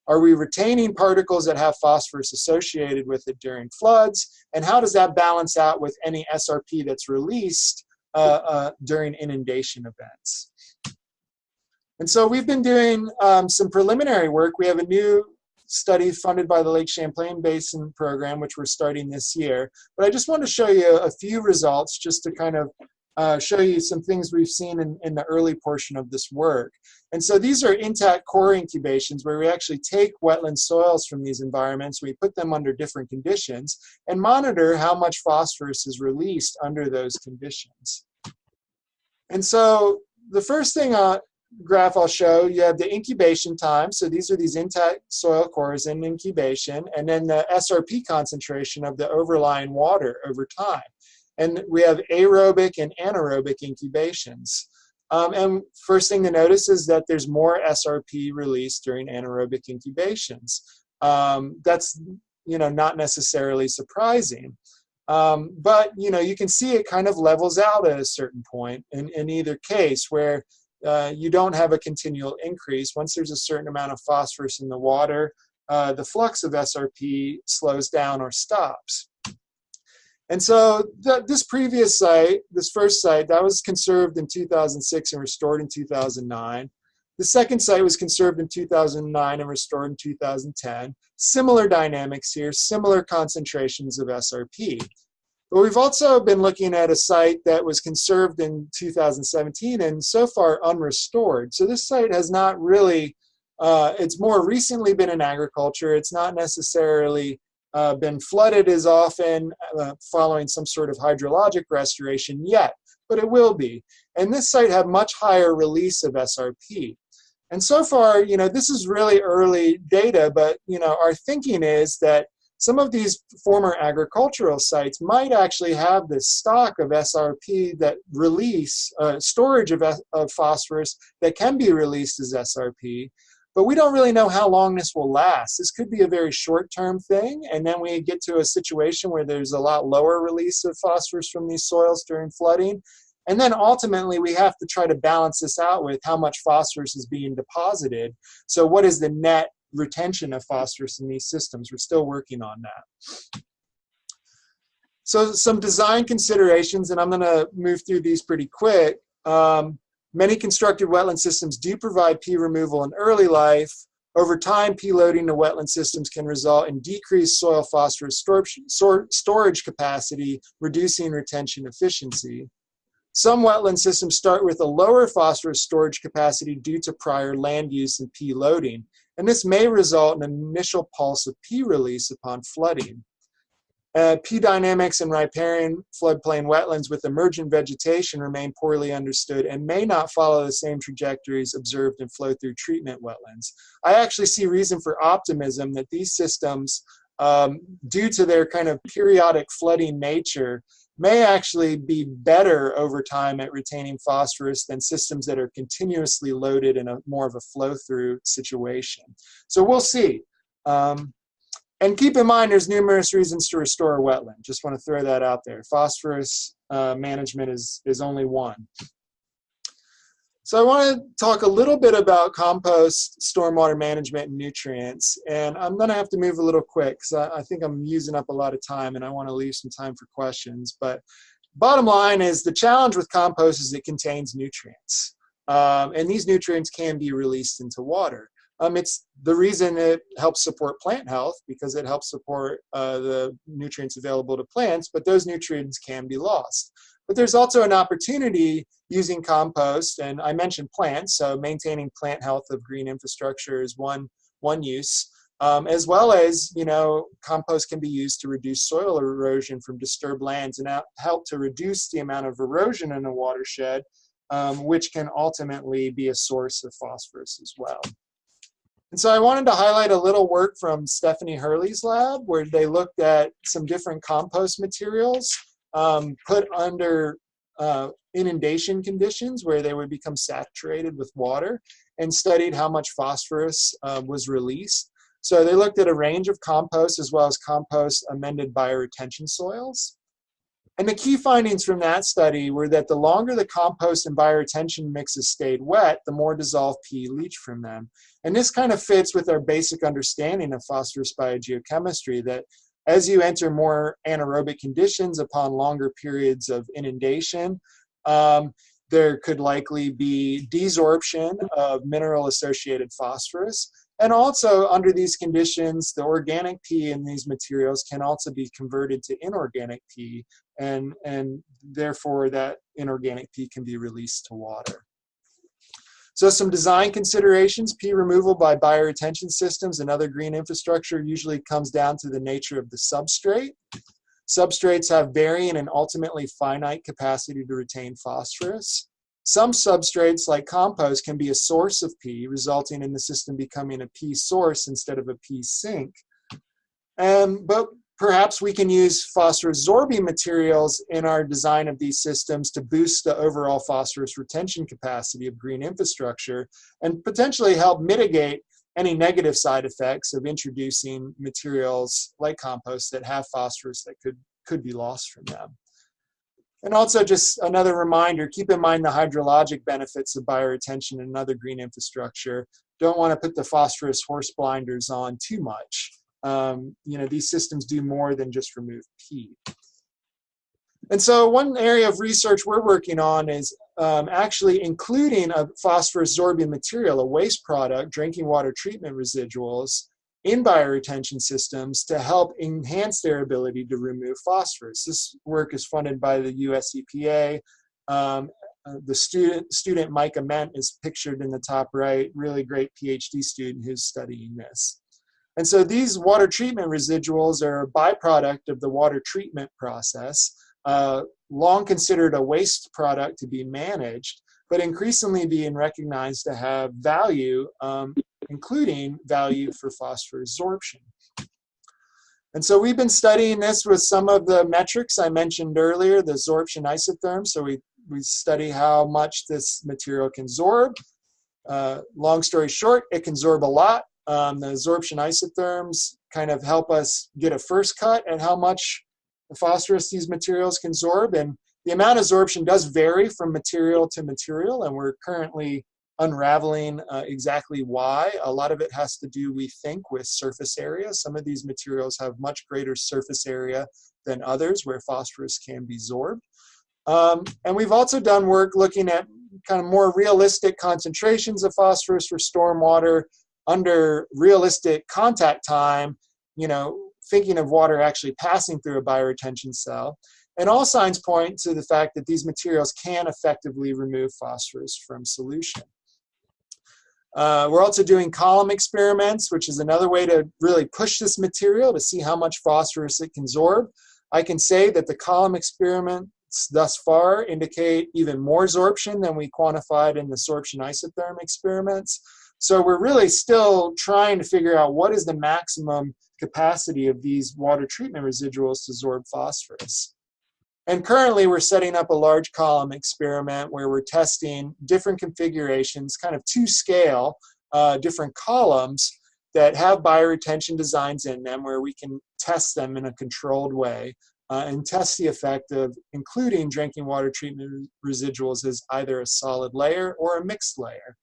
Are we retaining particles that have phosphorus associated with it during floods? And how does that balance out with any SRP that's released during inundation events? And so we've been doing some preliminary work. We have a new study funded by the Lake Champlain Basin program, which we're starting this year. But I just want to show you a few results just to kind of show you some things we've seen in the early portion of this work. And so these are intact core incubations where we actually take wetland soils from these environments, we put them under different conditions, and monitor how much phosphorus is released under those conditions. And so the first thing graph I'll show, you have the incubation time. So these are these intact soil cores in incubation, and then the SRP concentration of the overlying water over time. And we have aerobic and anaerobic incubations. And first thing to notice is that there's more SRP released during anaerobic incubations. That's not necessarily surprising. But you can see it kind of levels out at a certain point in either case, where you don't have a continual increase. Once there's a certain amount of phosphorus in the water, the flux of SRP slows down or stops. And so this previous site, this first site, that was conserved in 2006 and restored in 2009. The second site was conserved in 2009 and restored in 2010. Similar dynamics here, similar concentrations of SRP. But we've also been looking at a site that was conserved in 2017 and so far unrestored. So this site has not really, it's more recently been in agriculture. It's not necessarily been flooded as often following some sort of hydrologic restoration yet, but it will be. And this site had much higher release of SRP. And so far, this is really early data, but our thinking is that some of these former agricultural sites might actually have this stock of SRP that release, storage of phosphorus that can be released as SRP. But we don't really know how long this will last. This could be a very short-term thing, and then we get to a situation where there's a lot lower release of phosphorus from these soils during flooding. And then ultimately, we have to try to balance this out with how much phosphorus is being deposited. So what is the net retention of phosphorus in these systems? We're still working on that. So some design considerations, and I'm going to move through these pretty quick. Many constructed wetland systems do provide P removal in early life. Over time, P loading to wetland systems can result in decreased soil phosphorus storage capacity, reducing retention efficiency. Some wetland systems start with a lower phosphorus storage capacity due to prior land use and P loading, and this may result in an initial pulse of P release upon flooding. P dynamics in riparian floodplain wetlands with emergent vegetation remain poorly understood and may not follow the same trajectories observed in flow-through treatment wetlands. I actually see reason for optimism that these systems, due to their kind of periodic flooding nature, may actually be better over time at retaining phosphorus than systems that are continuously loaded in a more of a flow-through situation. So we'll see. And keep in mind, there's numerous reasons to restore a wetland. Just want to throw that out there. Phosphorus management is only one. So I want to talk a little bit about compost, stormwater management, and nutrients. And I'm going to have to move a little quick because I think I'm using up a lot of time and I want to leave some time for questions. But bottom line is the challenge with compost is it contains nutrients. And these nutrients can be released into water. It's the reason it helps support plant health because it helps support the nutrients available to plants, but those nutrients can be lost. But there's also an opportunity using compost, and I mentioned plants, so maintaining plant health of green infrastructure is one use. as well as, compost can be used to reduce soil erosion from disturbed lands and help to reduce the amount of erosion in a watershed, which can ultimately be a source of phosphorus as well. And so I wanted to highlight a little work from Stephanie Hurley's lab where they looked at some different compost materials put under inundation conditions where they would become saturated with water and studied how much phosphorus was released. So they looked at a range of compost as well as compost amended bioretention soils. And the key findings from that study were that the longer the compost and bioretention mixes stayed wet, the more dissolved P leached from them. And this kind of fits with our basic understanding of phosphorus biogeochemistry, that as you enter more anaerobic conditions upon longer periods of inundation, there could likely be desorption of mineral-associated phosphorus. And also, under these conditions, the organic P in these materials can also be converted to inorganic P, and therefore that inorganic P can be released to water. So some design considerations: P removal by bioretention systems and other green infrastructure usually comes down to the nature of the substrate. Substrates have varying and ultimately finite capacity to retain phosphorus. Some substrates, like compost, can be a source of P, resulting in the system becoming a P source instead of a P sink. But perhaps we can use phosphorus-sorbing materials in our design of these systems to boost the overall phosphorus retention capacity of green infrastructure and potentially help mitigate any negative side effects of introducing materials like compost that have phosphorus that could be lost from them. And also, just another reminder, keep in mind the hydrologic benefits of bioretention and other green infrastructure. Don't want to put the phosphorus horse blinders on too much. These systems do more than just remove P. And so one area of research we're working on is actually including a phosphorus-sorbing material, a waste product, drinking water treatment residuals, in bioretention systems to help enhance their ability to remove phosphorus. This work is funded by the US EPA. The student Micah Ment is pictured in the top right, really great PhD student who's studying this. And so these water treatment residuals are a byproduct of the water treatment process, long considered a waste product to be managed, but increasingly being recognized to have value, including value for phosphorus absorption. And so we've been studying this with some of the metrics I mentioned earlier, the absorption isotherm. So we study how much this material can absorb. Long story short, it can absorb a lot. The absorption isotherms kind of help us get a first cut at how much phosphorus these materials can absorb. And the amount of absorption does vary from material to material, and we're currently unraveling exactly why. A lot of it has to do, we think, with surface area. Some of these materials have much greater surface area than others where phosphorus can be absorbed. And we've also done work looking at kind of more realistic concentrations of phosphorus for stormwater under realistic contact time, thinking of water actually passing through a bioretention cell. And all signs point to the fact that these materials can effectively remove phosphorus from solution. We're also doing column experiments, which is another way to really push this material to see how much phosphorus it can absorb. I can say that the column experiments thus far indicate even more absorption than we quantified in the absorption isotherm experiments. So we're really still trying to figure out what is the maximum capacity of these water treatment residuals to absorb phosphorus. And currently we're setting up a large column experiment where we're testing different configurations, kind of to scale, different columns that have bioretention designs in them where we can test them in a controlled way and test the effect of including drinking water treatment residuals as either a solid layer or a mixed layer.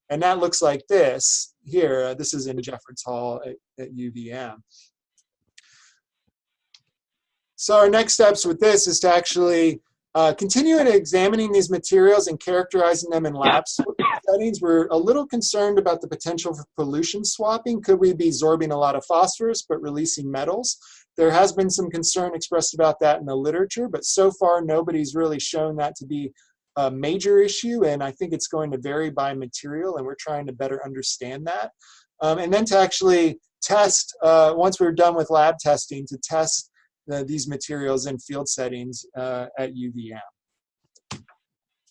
And that looks like this here. This is in Jeffords Hall at UVM. So our next steps with this is to actually continue examining these materials and characterizing them in lab settings. We're a little concerned about the potential for pollution swapping. Could we be absorbing a lot of phosphorus but releasing metals? There has been some concern expressed about that in the literature, but so far nobody's really shown that to be a major issue, and I think it's going to vary by material, and we're trying to better understand that. And then to actually test, once we're done with lab testing, to test these materials in field settings at UVM.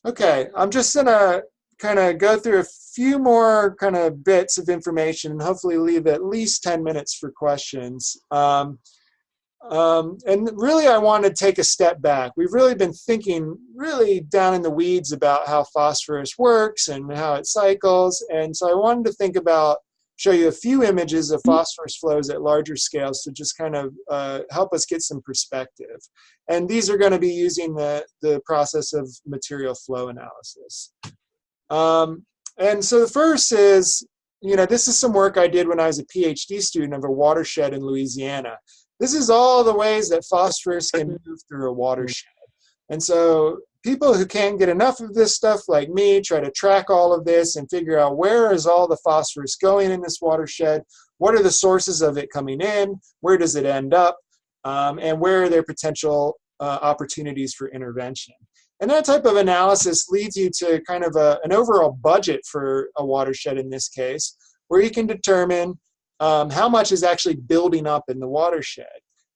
Okay, I'm just gonna kind of go through a few more kind of bits of information and hopefully leave at least 10 minutes for questions. And really I want to take a step back. We've really been thinking really down in the weeds about how phosphorus works and how it cycles. And so I wanted to show you a few images of phosphorus flows at larger scales to just kind of help us get some perspective. And these are going to be using the process of material flow analysis. And so the first is, this is some work I did when I was a PhD student of a watershed in Louisiana. This is all the ways that phosphorus can move through a watershed. And so people who can't get enough of this stuff like me try to track all of this and figure out where is all the phosphorus going in this watershed, what are the sources of it coming in, where does it end up, and where are there potential opportunities for intervention. And that type of analysis leads you to kind of an overall budget for a watershed in this case, where you can determine how much is actually building up in the watershed.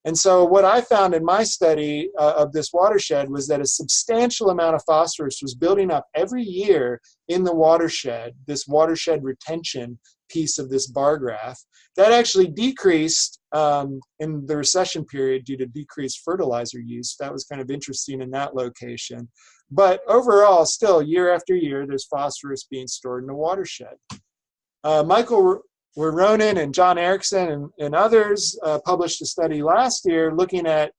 And so what I found in my study of this watershed was that a substantial amount of phosphorus was building up every year in the watershed, this watershed retention piece of this bar graph. That actually decreased in the recession period due to decreased fertilizer use. That was kind of interesting in that location. But overall, still, year after year, there's phosphorus being stored in the watershed. Michael Ronan and John Erickson and others published a study last year looking at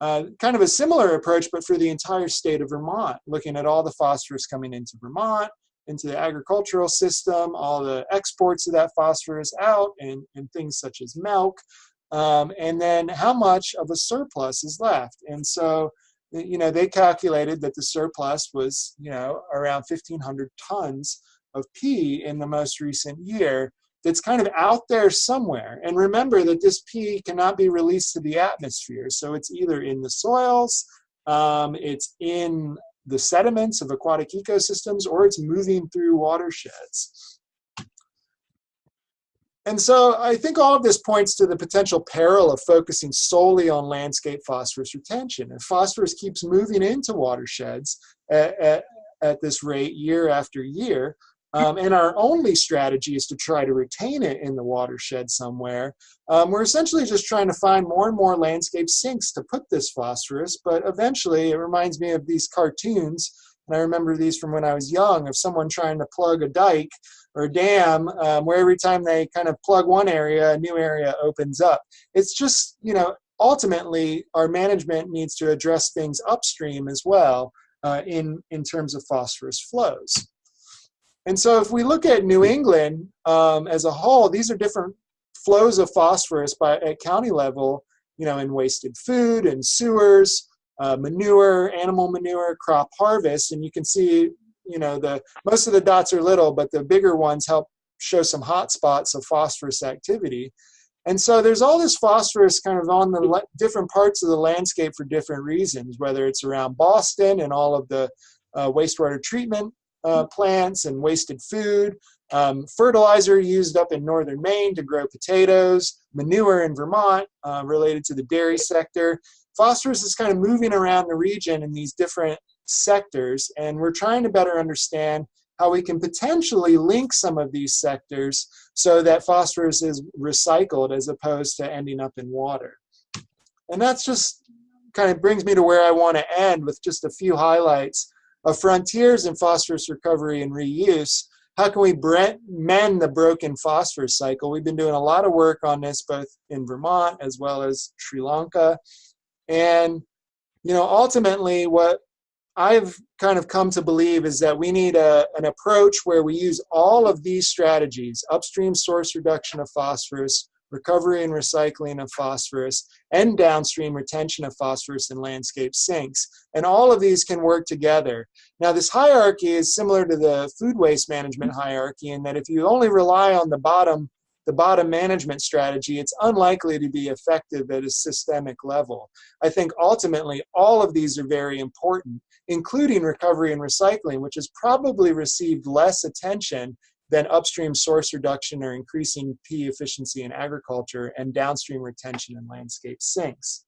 kind of a similar approach, but for the entire state of Vermont, looking at all the phosphorus coming into Vermont, into the agricultural system, all the exports of that phosphorus out, and things such as milk, and then how much of a surplus is left. And so, they calculated that the surplus was, around 1,500 tons of P in the most recent year. That's kind of out there somewhere. And remember that this P cannot be released to the atmosphere. So it's either in the soils, it's in the sediments of aquatic ecosystems, or it's moving through watersheds. And so I think all of this points to the potential peril of focusing solely on landscape phosphorus retention. If phosphorus keeps moving into watersheds at this rate year after year, and our only strategy is to try to retain it in the watershed somewhere, we're essentially just trying to find more and more landscape sinks to put this phosphorus. But eventually, it reminds me of these cartoons, and I remember these from when I was young, of someone trying to plug a dike or a dam, where every time they kind of plug one area, a new area opens up. It's just, ultimately, our management needs to address things upstream as well in terms of phosphorus flows. And so if we look at New England as a whole, these are different flows of phosphorus at county level, in wasted food and sewers, manure, animal manure, crop harvest. And you can see, most of the dots are little, but the bigger ones help show some hot spots of phosphorus activity. And so there's all this phosphorus kind of on the different parts of the landscape for different reasons, whether it's around Boston and all of the wastewater treatment plants and wasted food, fertilizer used up in northern Maine to grow potatoes, manure in Vermont related to the dairy sector. Phosphorus is kind of moving around the region in these different sectors, and we're trying to better understand how we can potentially link some of these sectors so that phosphorus is recycled as opposed to ending up in water. And that's just kind of brings me to where I want to end with just a few highlights of frontiers in phosphorus recovery and reuse. How can we mend the broken phosphorus cycle? We've been doing a lot of work on this both in Vermont as well as Sri Lanka. And, ultimately what I've kind of come to believe is that we need an approach where we use all of these strategies: upstream source reduction of phosphorus, recovery and recycling of phosphorus, and downstream retention of phosphorus in landscape sinks. And all of these can work together. Now, this hierarchy is similar to the food waste management hierarchy in that if you only rely on the bottom management strategy, it's unlikely to be effective at a systemic level. I think ultimately all of these are very important, including recovery and recycling, which has probably received less attention then upstream source reduction or increasing P efficiency in agriculture, and downstream retention in landscape sinks.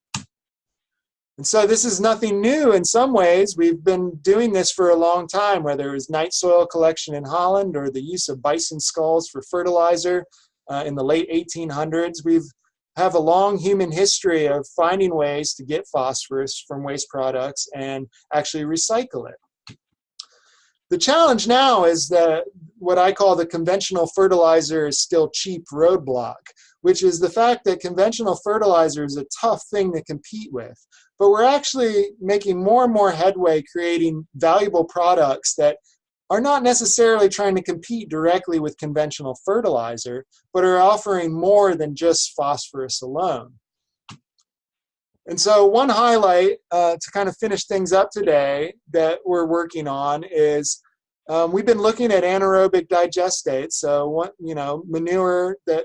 And so this is nothing new in some ways. We've been doing this for a long time, whether it was night soil collection in Holland or the use of bison skulls for fertilizer in the late 1800s. We have a long human history of finding ways to get phosphorus from waste products and actually recycle it. The challenge now is that what I call the conventional fertilizer is still cheap roadblock, which is the fact that conventional fertilizer is a tough thing to compete with. But we're actually making more and more headway creating valuable products that are not necessarily trying to compete directly with conventional fertilizer, but are offering more than just phosphorus alone. And so one highlight to kind of finish things up today that we're working on is we've been looking at anaerobic digestates, so manure that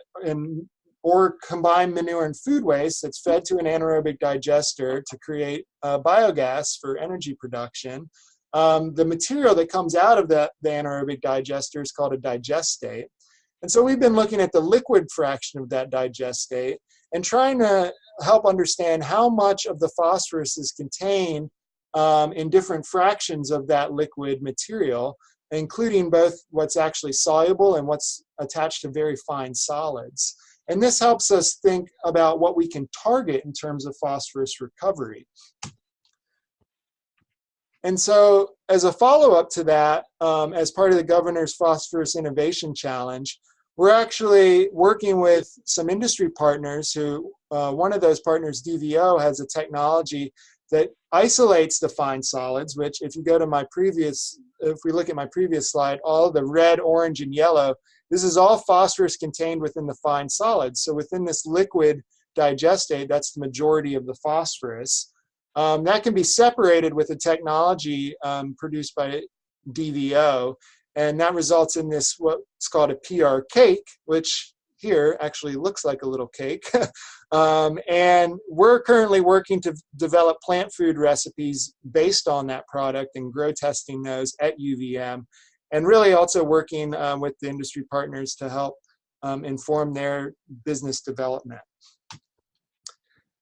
or combined manure and food waste that's fed to an anaerobic digester to create biogas for energy production. The material that comes out of the anaerobic digester is called a digestate. And so we've been looking at the liquid fraction of that digestate and trying to help understand how much of the phosphorus is contained in different fractions of that liquid material, including both what's actually soluble and what's attached to very fine solids. And this helps us think about what we can target in terms of phosphorus recovery. And so as a follow-up to that, as part of the Governor's Phosphorus Innovation Challenge, we're actually working with some industry partners who, one of those partners, DVO, has a technology that isolates the fine solids, which if you go to if we look at my previous slide, all the red, orange, and yellow, this is all phosphorus contained within the fine solids. So within this liquid digestate, that's the majority of the phosphorus. That can be separated with a technology produced by DVO, and that results in this what's called a PR cake, which here actually looks like a little cake. And we're currently working to develop plant food recipes based on that product and grow testing those at UVM, and really also working with the industry partners to help inform their business development.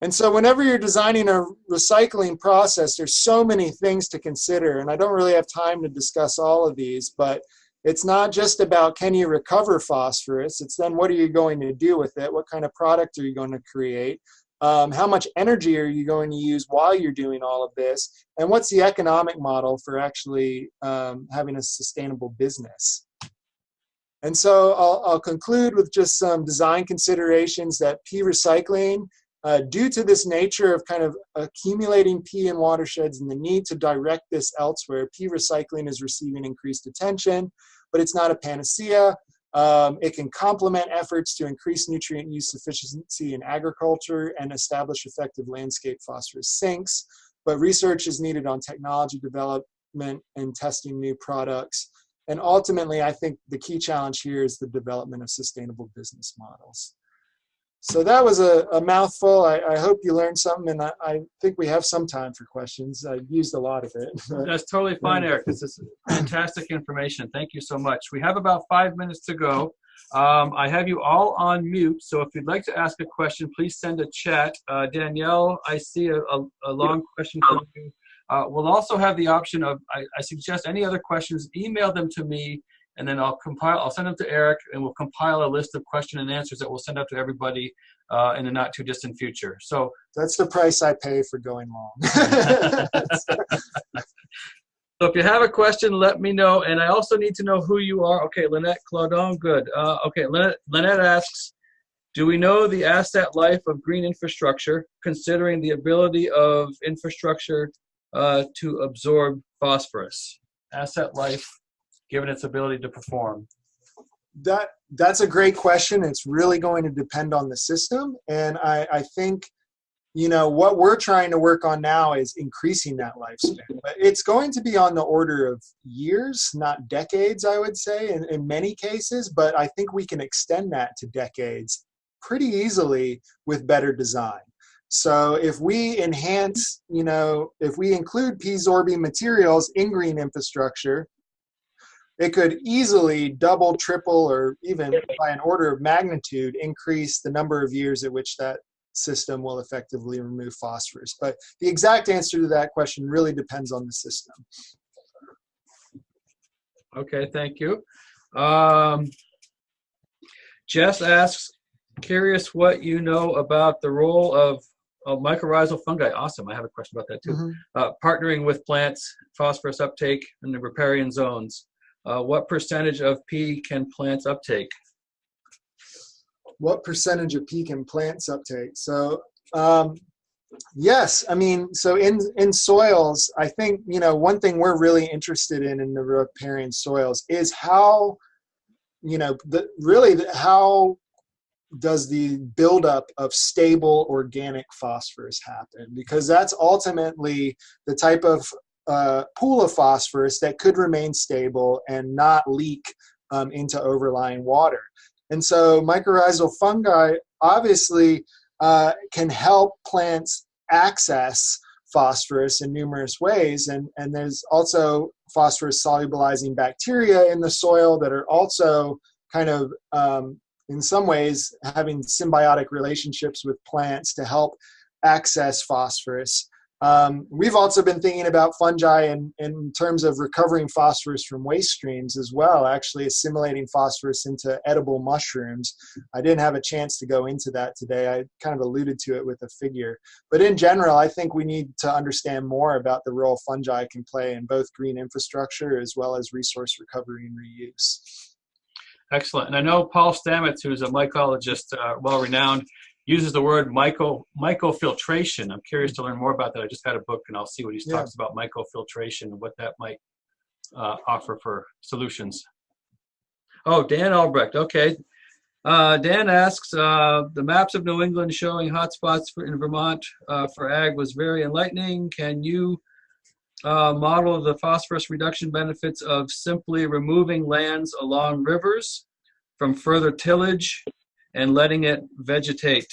And so whenever you're designing a recycling process, there's so many things to consider, and I don't really have time to discuss all of these, but it's not just about can you recover phosphorus, it's then what are you going to do with it, what kind of product are you going to create, how much energy are you going to use while you're doing all of this, and what's the economic model for actually having a sustainable business. And so I'll conclude with just some design considerations that P recycling, due to this nature of kind of accumulating P in watersheds and the need to direct this elsewhere, P recycling is receiving increased attention, but it's not a panacea. It can complement efforts to increase nutrient use efficiency in agriculture and establish effective landscape phosphorus sinks, but research is needed on technology development and testing new products. And ultimately, I think the key challenge here is the development of sustainable business models. So that was a mouthful. I hope you learned something, and I think we have some time for questions. I used a lot of it. That's totally fine, Eric. This is fantastic information. Thank you so much. We have about 5 minutes to go. I have you all on mute, so if you'd like to ask a question, please send a chat. Danielle, I see a long question from you. We'll also have the option of, I suggest any other questions, email them to me, and then I'll send them to Eric, and we'll compile a list of question and answers that we'll send out to everybody in the not too distant future. So that's the price I pay for going long. So if you have a question, let me know. And I also need to know who you are. Okay, Lynette Claudon, good. Okay, Lynette asks, do we know the asset life of green infrastructure, considering the ability of infrastructure to absorb phosphorus? Asset life, given its ability to perform. That's a great question. It's really going to depend on the system. And I think, what we're trying to work on now is increasing that lifespan. But it's going to be on the order of years, not decades, I would say, in many cases. But I think we can extend that to decades pretty easily with better design. So if we enhance, if we include P-sorbing materials in green infrastructure, it could easily double, triple, or even by an order of magnitude increase the number of years at which that system will effectively remove phosphorus. But the exact answer to that question really depends on the system. Okay, thank you. Jess asks, curious what you know about the role of mycorrhizal fungi. Awesome, I have a question about that too. Partnering with plants, phosphorus uptake in the riparian zones. What percentage of P can plants uptake? What percentage of P can plants uptake? So yes, I mean, so in soils, I think, you know, one thing we're really interested in the riparian soils is how, you know, how does the buildup of stable organic phosphorus happen? Because that's ultimately the type of pool of phosphorus that could remain stable and not leak into overlying water. And so mycorrhizal fungi obviously can help plants access phosphorus in numerous ways. And there's also phosphorus solubilizing bacteria in the soil that are also kind of, in some ways, having symbiotic relationships with plants to help access phosphorus. We've also been thinking about fungi in terms of recovering phosphorus from waste streams as well, actually assimilating phosphorus into edible mushrooms. I didn't have a chance to go into that today. I kind of alluded to it with a figure. But in general, I think we need to understand more about the role fungi can play in both green infrastructure as well as resource recovery and reuse. Excellent. And I know Paul Stamets, who's a mycologist, well-renowned, uses the word mycofiltration. I'm curious to learn more about that. I just got a book, and I'll see what he talks about mycofiltration and what that might offer for solutions. Oh, Dan Albrecht. Okay. Dan asks, the maps of New England showing hotspots in Vermont for ag was very enlightening. Can you model the phosphorus reduction benefits of simply removing lands along rivers from further tillage and letting it vegetate?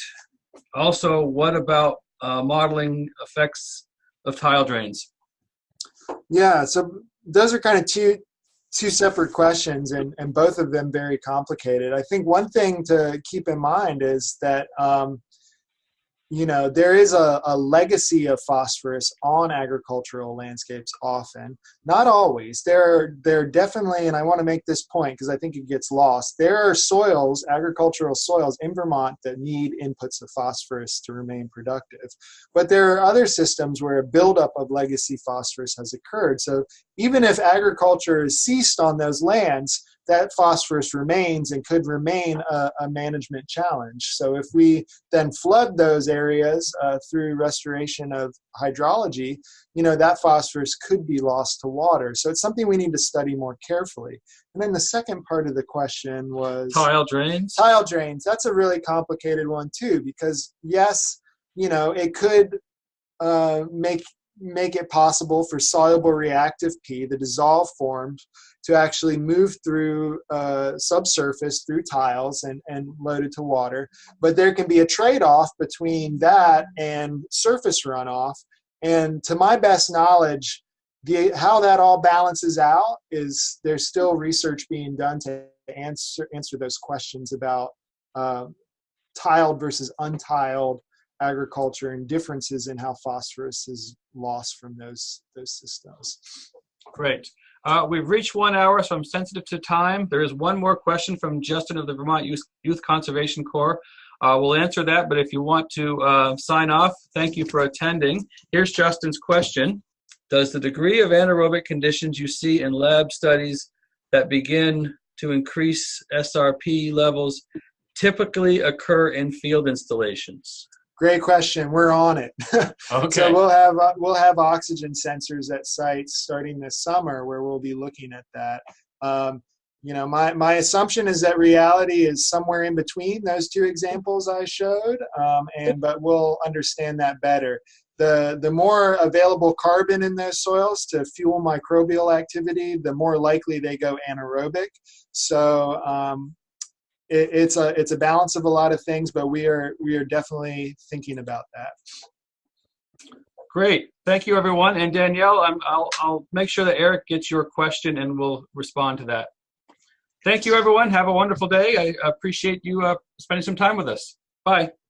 Also, what about modeling effects of tile drains? Yeah, so those are kind of two separate questions, and both of them very complicated. I think one thing to keep in mind is that you know, there is a legacy of phosphorus on agricultural landscapes often. Not always. There are definitely, and I want to make this point because I think it gets lost, there are soils, agricultural soils in Vermont that need inputs of phosphorus to remain productive. But there are other systems where a buildup of legacy phosphorus has occurred. So even if agriculture is ceased on those lands, that phosphorus remains and could remain a management challenge. So if we then flood those areas through restoration of hydrology, you know, that phosphorus could be lost to water. So it's something we need to study more carefully. And then the second part of the question was tile drains. Tile drains. That's a really complicated one too, because yes, you know, it could make it possible for soluble reactive P, the dissolved form, to actually move through subsurface through tiles and load it to water. But there can be a trade-off between that and surface runoff. And to my best knowledge, how that all balances out is there's still research being done to answer those questions about tiled versus untiled agriculture and differences in how phosphorus is lost from those systems. Great. We've reached 1 hour, so I'm sensitive to time. There is one more question from Justin of the Vermont Youth Conservation Corps. We'll answer that, but if you want to sign off, thank you for attending. Here's Justin's question. Does the degree of anaerobic conditions you see in lab studies that begin to increase SRP levels typically occur in field installations? Great question. We're on it. Okay. So we'll have oxygen sensors at sites starting this summer where we'll be looking at that. You know, my assumption is that reality is somewhere in between those two examples I showed, but we'll understand that better. The more available carbon in those soils to fuel microbial activity, the more likely they go anaerobic. So it's a balance of a lot of things, but we are definitely thinking about that. Great. Thank you, everyone. And Danielle, I'll make sure that Eric gets your question and we'll respond to that. Thank you, everyone. Have a wonderful day. I appreciate you spending some time with us. Bye.